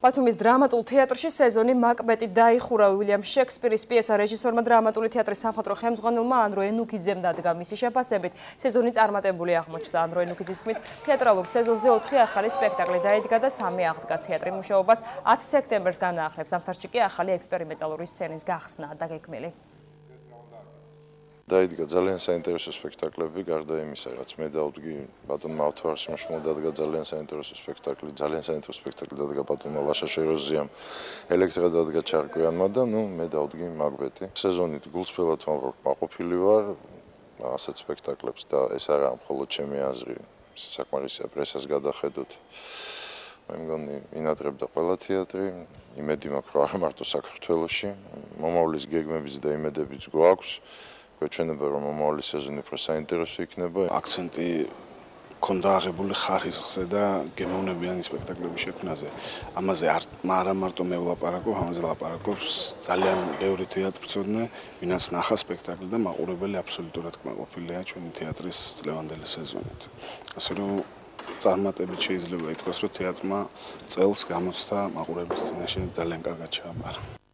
ბათუმის დრამატულ თეატრში სეზონი მაკბეტი დაიხურა. უილიამ შექსპირის პიესა რეჟისორმა დრამატული თეატრის სამხატვრო ხელმძღვანელმა ანდრო ენუქიძემ დადგა. მისი შეფასებით სეზონი წარმატებული აღმოჩნდა. ანდრო ენუქიძის თქმით, თეატრალურ სეზონზე 4 ახალი სპექტაკლი დაიდგა და 3 აღდგა. თეატრი მუშაობას 10 სექტემბერს განაახლებს. ზამთარში კი ახალი ექსპერიმენტალური სცენის გახსნა დაგეგმილი. დაიდგა ძალიან საინტერესო სპექტაკლები, გარდა იმისა, რაც მე დავდგი ბატონმა ავთვარსმაშვილმა დადგა ძალიან საინტერესო სპექტაკლი, ძალიან საინტერესო სპექტაკლი დადგა ბატონმა ლაშა შეროზიამ, ელექტრა დადგა ჩარკვიანმა და მე დავდგი მაკბეტი. სეზონით გულწრფელად მაყოფილი ვარ ასეთ სპექტაკლებს და ეს არა მხოლოდ ჩემი აზრი, საკმარისია პრესას გადახედოთ. მე მგონი ინადრებდა ყველა თეატრი, იმედი მაქვს, რომ არა მარტო საქართველოში, მომავლის გეგმებიც და იმედებიც გვაქვს. გვეჩვენება, რომ მომავალი სეზონი უფრო საინტერესო იქნება. აქცენტი ქონდა აღებული ხარისხზე და გემოვნებიანი სპექტაკლების შექმნაზე. ამაზე არა მარტო მე ვლაპარაკობ, ამაზე ლაპარაკობს ძალიან ბევრი თეატრმცოდნე, ვინაც ნახა სპექტაკლი და მაყურებელი აბსოლუტურად კმაყოფილია ჩვენი თეატრის წლევანდელი სეზონით. ასე რომ წარმატებით შეიძლება ითქვას, რომ თეატრმა წელს გამოცდა მაყურებლის წინაშე ძალიან კარგად ჩააბარა.